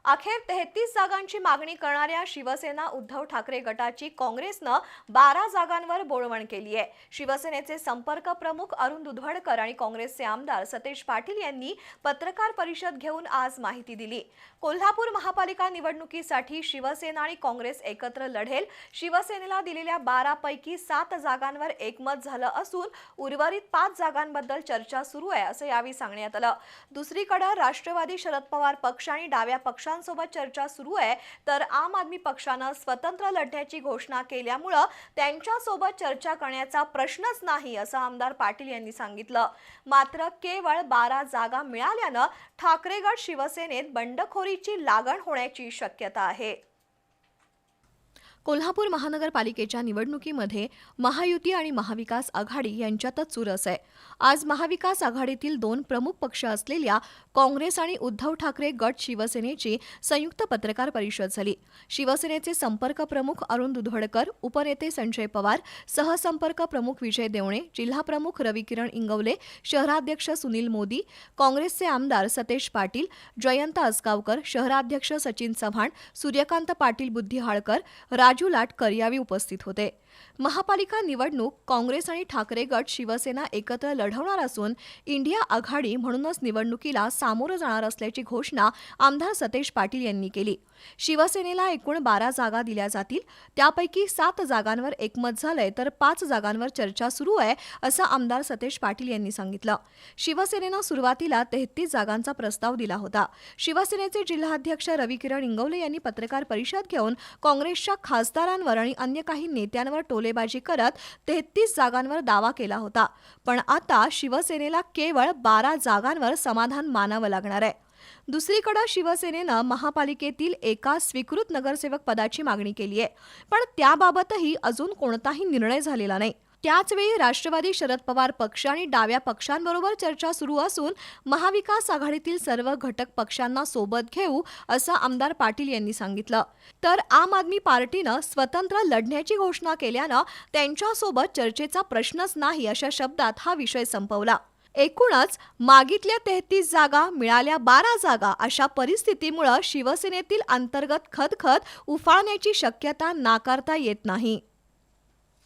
अखेर 33 जागांची मागणी करणाऱ्या शिवसेना उद्धव ठाकरे गटाची काँग्रेसनं 12 जागांवर बोळवण केली आहे। शिवसेनेचे संपर्क प्रमुख अरुण दुधवडकर आणि काँग्रेसचे आमदार सतेज पाटील यांनी पत्रकार परिषद घेऊन आज माहिती दिली। कोल्हापूर महापालिका निवडणुकीसाठी शिवसेना आणि काँग्रेस एकत्र लढेल। शिवसेनेला दिलेल्या 12 पैकी 7 जागांवर एकमत झालं असून उर्वरित 5 जागांबद्दल चर्चा सुरू आहे असं यावेळी सांगण्यात आलं। दुसरीकडे राष्ट्रवादी शरद पवार पक्ष आणि डाव्या पक्षांसोबत चर्चा सुरू आहे, तर आम आदमी पक्षानं स्वतंत्र लढण्याची घोषणा केल्यामुळे त्यांच्यासोबत चर्चा करण्याचा प्रश्नच नाही असं आमदार पाटील यांनी सांगितलं। मात्र केवळ 12 जागा मिळाल्यानं ठाकरे गट शिवसेनेत बंडखोरीची लागण होण्याची शक्यता आहे। कोल्हापूर महानगरपालिकेच्या निवडणुकीमध्ये महायुती आणि महाविकास आघाडी यांच्यातच चुरस आहे। आज महाविकास आघाडीतील 2 प्रमुख पक्ष असलेल्या काँग्रेस आणि उद्धव ठाकरे गट शिवसेनेची संयुक्त पत्रकार परिषद झाली। शिवसेनेचे संपर्क प्रमुख अरुण दुधवडकर, उपनेते संजय पवार, सहसंपर्क प्रमुख विजय देवणे, जिल्हा प्रमुख रविकिरण इंगवले, शहराध्यक्ष सुनील मोदी, काँग्रेसचे आमदार सतेज पाटील, जयंत असगावकर, शहराध्यक्ष सचिन चव्हाण, सूर्यकांत पाटील बुद्धिहाळकर, राजू लाटकर यावेळी उपस्थित होते। महापालिका निवडणूक काँग्रेस आणि ठाकरे गट शिवसेना एकत्र लढवणार असून इंडिया आघाडी म्हणूनच निवडणुकीला सामोरं जाणार असल्याची घोषणा आमदार सतेज पाटील यांनी केली। शिवसेनेला एकूण 12 जागा दिल्या जातील, त्यापैकी 7 जागांवर एकमत झालंय तर 5 जागांवर चर्चा सुरू आहे असं आमदार सतेज पाटील यांनी सांगितलं। शिवसेनेनं सुरुवातीला 33 जागांचा प्रस्ताव दिला होता। शिवसेनेचे जिल्हाध्यक्ष रविकिरण इंगवले यांनी पत्रकार परिषद घेऊन काँग्रेसच्या खासदारांवर आणि अन्य काही नेत्यांवर टोलेबाजी करत 33 जागांवर दावा केला होता, पण आता शिवसेनेला केवळ 12 जागांवर समाधान मानावं लागणार आहे। दुसरीकडे शिवसेनेनं महापालिकेतील एका स्वीकृत नगरसेवक पदाची मागणी केली आहे, पण त्याबाबतही अजून कोणताही निर्णय झालेला नाही। त्याचवेळी राष्ट्रवादी शरद पवार पक्ष आणि डाव्या पक्षांबरोबर चर्चा सुरू असून महाविकास आघाडीतील सर्व घटक पक्षांना सोबत घेऊ असं आमदार पाटील यांनी सांगितलं। तर आम आदमी पार्टीनं स्वतंत्र लढण्याची घोषणा केल्यानं त्यांच्यासोबत चर्चेचा प्रश्नच नाही अशा शब्दात हा विषय संपवला। एकूणच मागितल्या 33 जागा मिळाल्या 12 जागा अशा परिस्थितीमुळे शिवसेनेतील अंतर्गत खदखद उफाळण्याची शक्यता नाकारता येत नाही।